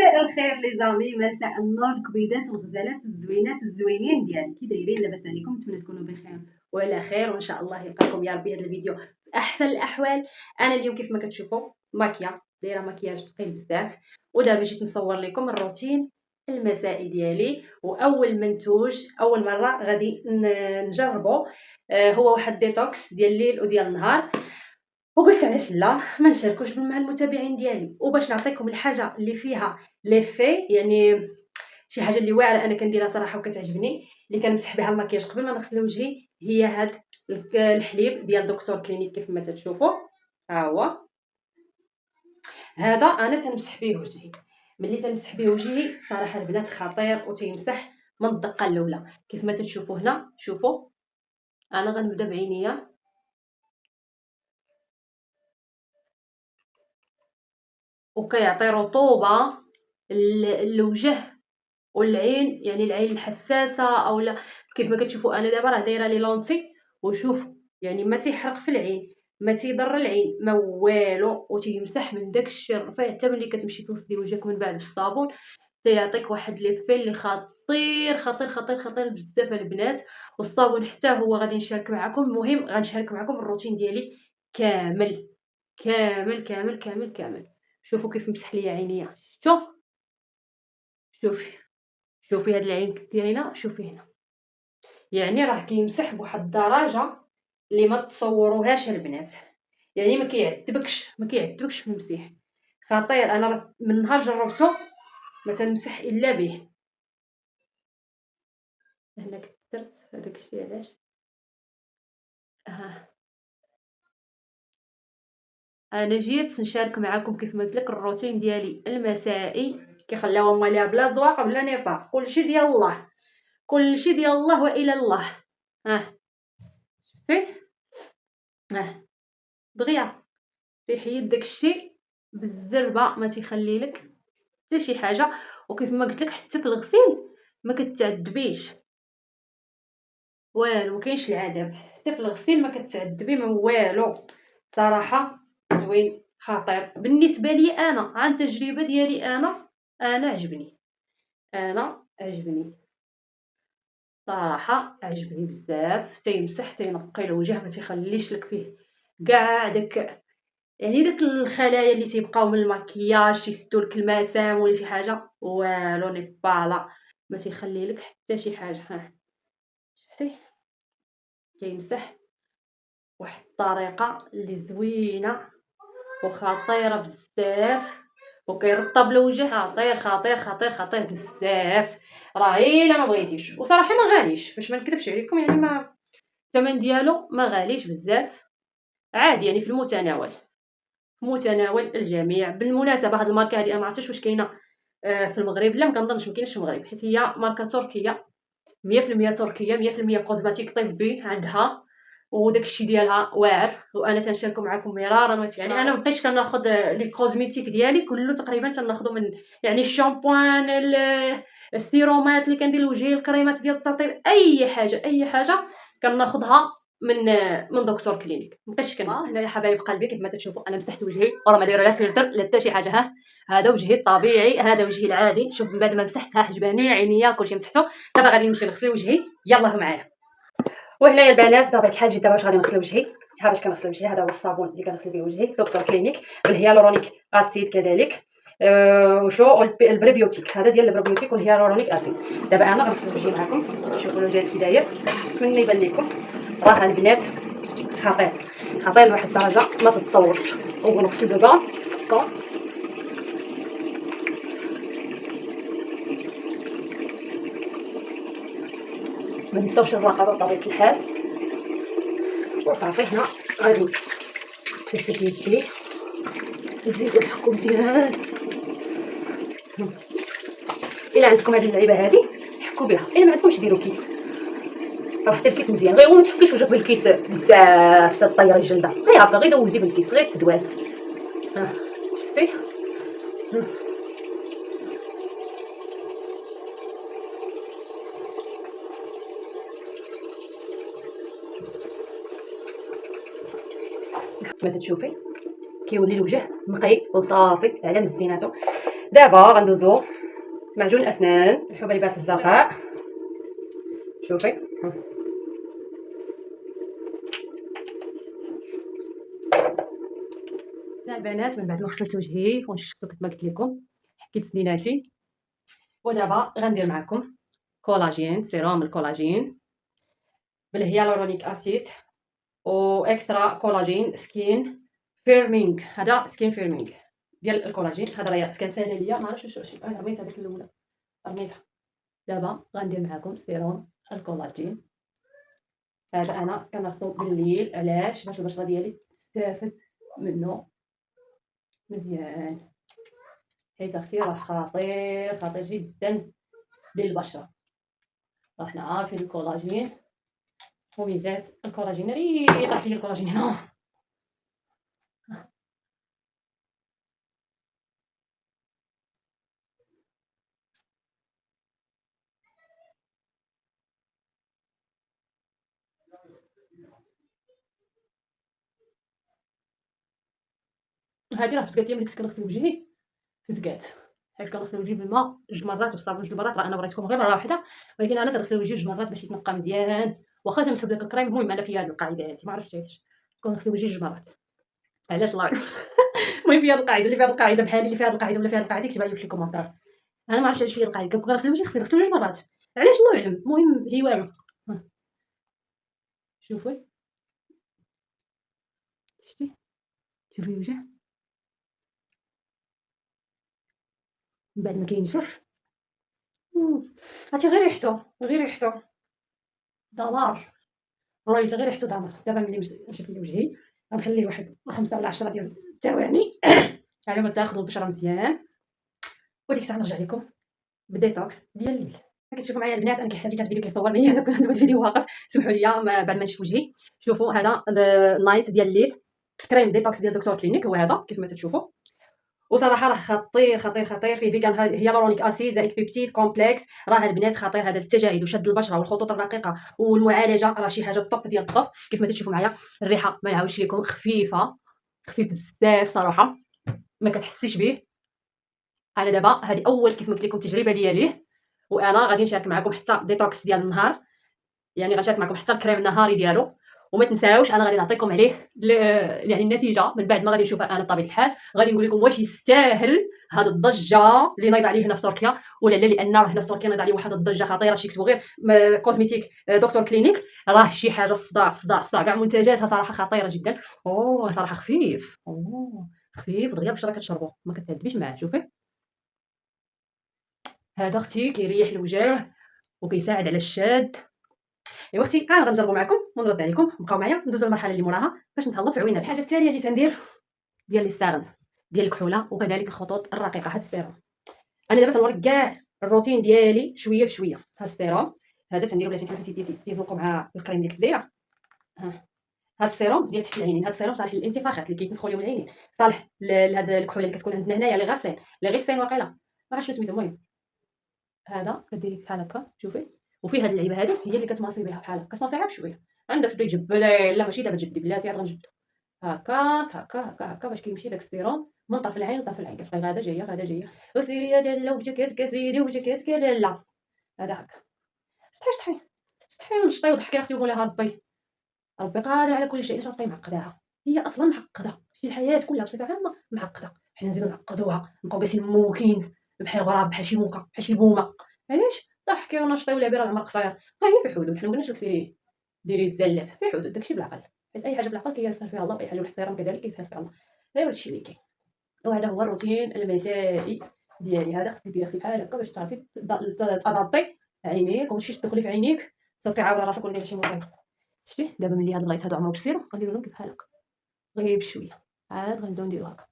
مساء الخير لي زامي، مساء النور، الكبيدات والغزالات والزوينات والزوينين ديالي. كي دايرين؟ لاباس عليكم؟ نتمنى تكونوا بخير وعلى خير، وان شاء الله يلقاكم يا ربي هذا الفيديو في احسن الاحوال. انا اليوم كيف ما كتشوفوا ماكيا، دايره مكياج ثقيل بزاف، ودابا جيت نصور لكم الروتين المسائي ديالي. واول منتوج اول مره غادي نجربه هو واحد ديتوكس ديال الليل وديال النهار، وقلت علاش لا ما نشاركوش مع المتابعين ديالي، وباش نعطيكم الحاجه اللي فيها ليفي، يعني شي حاجه اللي واعره انا كنديرها صراحه وكتعجبني، اللي كنمسح بها المكياج قبل ما نغسل وجهي، هي هاد الحليب ديال دكتور كلينيك كيف ما تشوفوا. ها هو هذا انا تنمسح به وجهي. ملي تنمسح به وجهي صراحه البنات خطير وتيمسح من الدقه الاولى كيف ما تشوفوا هنا. شوفوا انا غنبدا بعينيا، وكيعطي رطوبه الوجه والعين، يعني العين الحساسه او لا. كيف ما كتشوفوا انا دابا راه دايره لي لونتي، وشوف يعني ما تيحرق في العين، ما تيضر العين، ما والو، وتيمسح من داك الشيء الرفيع. حتى ملي كتمشي تغسلي وجهك من بعد بالصابون تيعطيك واحد ليفي اللي خطير خطير خطير خطير بزاف البنات. والصابون حتى هو غادي نشارك معكم، المهم غنشارك معكم الروتين ديالي كامل كامل كامل كامل كامل. شوفوا كيف مسح ليا عينيا، شوفي هاد العين ديالنا، شوفي هنا، يعني راه كيمسح بواحد الدرجه اللي ما تصوروهاش البنات، يعني ما كيعذبكش في المسيح. خطير، انا راه من نهار جربته ما تنمسح الا به. هنا كثرت هذاك الشيء علاش انا جيت نشارك معكم كيف ما قلت لك الروتين ديالي المسائي، كيخليوها ماليها بلا زواق بلا نفاق، كلشي ديال الله، كلشي ديال الله والى الله. شفتي دغيا تيحيد داكشي بالزربه، ما تيخلي لك حتى شي حاجه. وكيف ما قلت لك حتى في الغسيل ما كتعذبيش والو، ما كاينش العذاب حتى في الغسيل، ما كتعذبي ما والو. صراحه زوين خطير بالنسبه لي انا، عن تجربه ديالي انا عجبني صراحه، عجبني بزاف. تيمسح تينقي الوجه، ما تيخليش لك فيه كاع داك، يعني داك الخلايا اللي تيبقاو من المكياج تيسدوا لك المسام ولا شي حاجه، والو نيبالا ما تيخلي لك حتى شي حاجه. شفتي كيمسح واحد الطريقه اللي زوينه وخطيره بزاف، وكيرطب الوجه. خطير خطير خطير خطير بزاف، راه الا ما بغيتيش. وصراحه ما غاليش، باش ما نكذبش عليكم، يعني ما الثمن ديالو ما غاليش بزاف، عادي، يعني في المتناول، في متناول الجميع. بالمناسبه هذه الماركه هذه انا ما عرفتش واش كاينه في المغرب، لا ما كنظنش ما كاينش في المغرب، حيت هي ماركه تركيه 100% تركيه، 100% كوزماتيك طبي عندها، وداك الشيء ديالها واعر. وانا تنشاركو معكم مرارا، يعني انا ما بقيتش كناخذ لي كوزميتيك ديالي كله تقريبا تناخذو من، يعني الشامبوان، السيرومات اللي كندير لوجهي، الكريمات ديال الترطيب، اي حاجه كناخذها من دكتور كلينيك. مابقيتش هنا يا حبايب قلبي كيف ما تشوفوا انا مسحت وجهي وراه ما دايره لا فلتر لا حتى شي حاجه. هذا وجهي الطبيعي، هذا وجهي العادي. شوف من بعد ما مسحت حجباني عينيا كلشي مسحته. دابا غادي نمشي نغسل وجهي، يلاه معايا. وهنايا البنات دابا الحال جيت دابا باش غادي نغسل وجهي. ها باش كنغسل وجهي، هذا هو الصابون اللي كنغسل به وجهي، دكتور كلينيك بالهيالورونيك اسيد كذلك. وشو البريبيوتيك، هذا ديال البريبيوتيك والهيالورونيك اسيد. دابا انا غنغسل وجهي معكم، شوفوا الوجه كي داير. نتمنى يبان لكم، راه البنات خطير خطير لواحد الدرجه ما تتصورش. ونغسل دابا ما نساوش الرقبه بطبيعه الحال. وصافي هنا غادي نغسل يدي، نزيدو نحكو مزيان. الا عندكم هذه اللعيبه هذه حكوا بها، الا ما عندكمش ديروا كيس، راه حتى الكيس مزيان، غير ما تحكيش وجهك بالكيس بزاف تطيري الجلده، غير هكا غير دوزي بالكيس غير تدواز. شفتي كما تشوفي كيولي الوجه نقي وصافي على مزيناتو. دابا غندوزو معجون الاسنان الحبيبات الزرقاء. شوفي البنات، من بعد ما غسلت وجهي ونشفتو كما قلت لكم، حكيت سنيناتي، ودابا غندير معكم كولاجين، سيروم الكولاجين بالهيالورونيك اسيد و اكسترا كولاجين سكين فيرمينغ. هذا سكين فيرمينغ ديال الكولاجين. هذا راه كان ساهله ليا، ما عرفتش واش رميت هذيك الاولى، رميتها. دابا غندير معكم سيروم الكولاجين. هذا انا كناخذو بالليل، علاش؟ باش البشره ديالي تستافد منه مزيان، حيت اختي راه خطير خطير جدا للبشره. راحنا عارفين الكولاجين وميزات الكولاجين. طاح لي الكولاجين هنا. هادي راه فزقات ليا ملي كنت كنغسل وجهي، فزقات حيت كنغسل وجهي بالماء 2 مرات بالصابون 2 مرات. راه انا بغيتكم غير مره واحده، ولكن انا تنغسل وجهي 2 مرات باش يتنقى مزيان، واخا تنسحب داك الكريم. المهم انا فيا هاد القاعده هادي، ما عرفتش علاش كنغسل وجهي 2 مرات، علاش الله اعلم. المهم فيا هاد القاعده، اللي فيها هاد القاعده بحالي، اللي فيها هاد القاعده ولا فيها هاد القاعده يكتبها لي في الكومونتير. انا ما عرفتش علاش فيا القاعده، كنبقى نغسل وجهي غسل 2 مرات، علاش الله اعلم. المهم هي واعره. شوفي شتي، شوفي الوجه من بعد ما كينشف. هاتي غير ريحته، غير ريحته دمار، والله غير ريحته دمار. دابا ملي نشف لي وجهي غنخليه واحد 5 ولا 10 ديال الثواني على ما تاخذوا البشره مزيان، وديك الساعه نرجع لكم بالديتوكس ديال الليل. كتشوفوا معايا البنات، انا كيحسب لي كان الفيديو كيصور ليا، انا كنت الفيديو واقف، سمحوا لي بعد ما نشف وجهي. شوفوا هذا النايت ديال الليل، كريم ديتوكس ديال دكتور كلينيك، هو هذا كيف ما تشوفوا. وصراحه راه خطير خطير خطير، فيه فيغان هيالورونيك اسيد زائد بيبتيد كومبلكس. راه البنات خطير هذا للتجاعيد وشد البشره والخطوط الرقيقه والمعالجه، راه شي حاجه طوب ديال الطوب كيف ما تشوفوا معايا. الريحه ما نعاودش لكم، خفيفه خفيف بزاف صراحه، ما كتحسيش به. انا دابا هذه اول كيف ما قلت لكم تجربه ليا ليه، وانا غادي نشارك معكم حتى ديتوكس ديال النهار، يعني غنشارك معكم حتى الكريم النهاري ديالو. وما تنساوش انا غادي نعطيكم عليه يعني النتيجه من بعد ما غادي نشوفها انا بطبيعه الحال. غادي نقول لكم واش يستاهل هاد الضجه اللي نايض عليه هنا في تركيا ولا لا، لان راه هنا في تركيا نايض عليه واحد الضجه خطيره. شي يكتبوا غير كوزميتيك دكتور كلينيك، راه شي حاجه صداع صداع صداع. كاع منتجاتها صراحه خطيره جدا. صراحه خفيف، خفيف ودغيا البشره كتشربو ما كتعذبيش معاه. شوفي هذا اختي كيريح الوجه وكيساعد على الشاد. ايوا اختي غنجربو معكم ونرد عليكم. بقاو معايا ندوزو للمرحله اللي موراها باش نتهلاو في عوينات. الحاجه التاليه اللي تندير ديال الساغن ديال الكحوله وكذلك الخطوط الرقيقه. هاد السيروم انا دابا تنوريك كاع الروتين ديالي شويه بشويه. هاد السيروم هذا تنديرو بلاتي كيف تيزنقوا مع الكريم اللي كنت دايره. هاد السيروم ديال تحت العينين، هاد السيروم صالح للانتفاخات اللي كيتنفخوا لهم العينين، صالح لهاد الكحوله اللي كتكون عندنا هنايا لي غاسين لي غيسين واقيلا، ما عرفتش شنو سميتو. المهم هذا كديري بحال هكا شوفي، وفي هاد اللعيبه هادي هي اللي كتماصي بها بحال هكا، كتماصيها بشويه. عندك تبدا تجبلي، لا ماشي دابا تجبدي بلاتي، عاد غنجبدو هكاك هكا هكا هكا باش كيمشي داك السيروم من طرف العين لطرف العين. كتبقاي غاده جايه غاده جايه، وسيري يا لاله وبجكاتك سيدي وبجكاتك يا لاله. هذا هكا شطحي شطحي ونشطي وضحكي اختي وقوليها ربي، ربي قادر على كل شيء. علاش غتبقاي معقداها؟ هي اصلا معقده، شي الحياه كلها بصفه عامه معقده، حنا نزيدو نعقدوها نبقاو جالسين موكين بحال غراب بحال شي موكه بحال شي بومه. علاش؟ ضحكي ونشطي ولعبي، راه العمر قصير، غير في حدود. حنا ما قلناش لك فيه ديري الزلات، في حدود، داكشي بالعقل، حيت اي حاجه بالعقل كيسهل فيها الله، واي حاجه بالاحترام كذلك كيسهل فيها الله. ايوا هادشي اللي كاين، وهذا هو الروتين المسائي ديالي. هذا خصك ديري اختي بحال هكا باش تعرفي تضبطي عينيك ومتمشيش تدخلي في عينيك تصدقي عاوره راسك ولا ديري شي مصيبه. شتي دابا ملي هاد البلايص هادو عمرو بصيرو غنديرو لهم بحال هكا غير بشويه، عاد غنبداو نديرو هكا.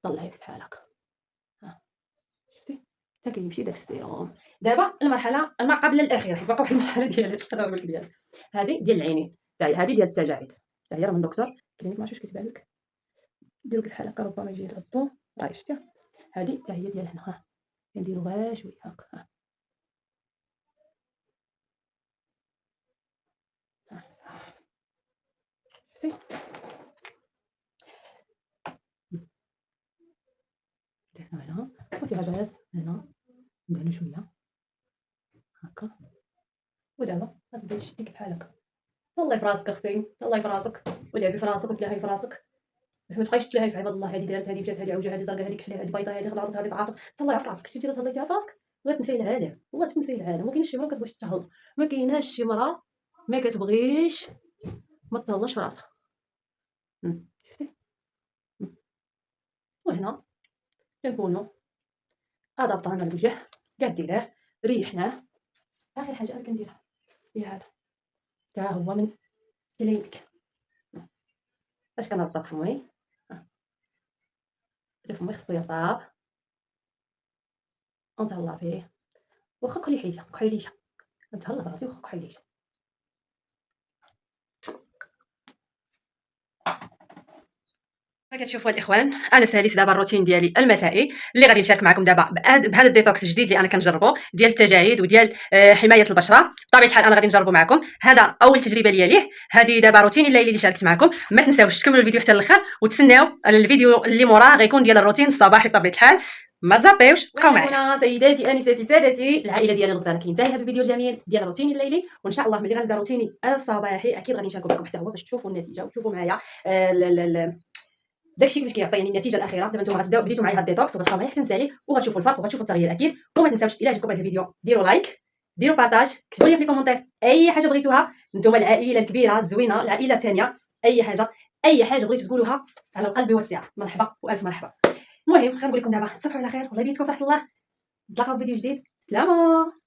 طلعي بحال هكا، شفتي حتى كيمشي داك السيروم. دابا المرحله ما قبل الاخيره، حيت باقا واحد المرحله ديالها شحال نقول لك ديالها. هذه ديال العينين تاعي، هذه ديال التجاعيد، حتى هي راه من دكتور كلينيك، ما عرفتش واش كيتبان لك. ديرو بحال هكا ربما يجي الضو. شتي هذه حتى هي ديال هنا، كنديرو غير شويه هكا. صافي شفتي هنا ما فيها باس. هنا ندهنو شويه هكا، ودابا غتبداي تشدي بحال هكا. تهلاي في راسك اختي، تهلاي في راسك ولعبي في راسك وتلاهي في راسك باش ما تبقايش تلاهي في عباد الله. هادي دارت، هادي مشات، هادي عوجه، هادي زرقاء، هادي كحله، هادي بيضاء، هادي غلطت، هادي تعاطت. تهلاي في راسك. شتي تهليتيها في راسك غتنساي العالم. والله تنساي العالم. ما كاينش شي مرا كتبغيش تهلا، ما كايناش شي مرا ما كتبغيش ما تهلاش في راسها. شفتي. وهنا كنكونوا ادابطانا الوجه كاع ديراه، ريحناه. اخر حاجه انا كنديرها هي هذا حتى هو من كلينيك. فاش كنرطب فمي، فمي خصو يرطاب ونتهلا فيه. واخا كحيله كحيليشه نتهلا براسي واخا كحيليشه. كما كتشوفوا الاخوان، انا ساليت دابا الروتين ديالي المسائي اللي غادي نشارك معكم دابا بهذا الديتوكس الجديد اللي انا كنجربه ديال التجاعيد وديال حمايه البشره. بطبيعه الحال انا غادي نجربه معكم، هذا اول تجربه ليا ليه. هذه دابا روتيني الليلي اللي شاركت معكم. ما تنساوش تكملوا الفيديو حتى الاخر وتسناو الفيديو اللي موراه غيكون ديال الروتين الصباحي بطبيعه الحال. ما تزابيوش، بقاو معايا. هنا سيداتي انساتي سادتي العائله ديال الغزاله كينتهي هذا الفيديو الجميل ديال روتيني الليلي. وان شاء الله ملي غنبدا روتيني الصباحي اكيد غادي نشاركو معكم حتى هو باش تشوفوا النتيجه وتشوفوا معايا داكشي كيفاش كيعطيني النتيجه الاخيره. دابا نتوما غتبداو بديتو معايا هاد الديتوكس وغتبقاو معايا حتى نسالي وغتشوفوا الفرق وغتشوفوا التغيير اكيد. وما تنساوش الا عجبكم هذا الفيديو ديروا لايك، ديروا بارطاج، كتبوا لي في الكومونتير اي حاجه بغيتوها. نتوما العائله الكبيره الزوينه، العائله الثانيه، اي حاجه بغيتو تقولوها على القلب والسعه. مرحبا والف مرحبا. المهم غنقول لكم دابا تصبحوا على خير والله يبيتكم في رحمه الله. نتلاقاو في فيديو جديد. سلامه.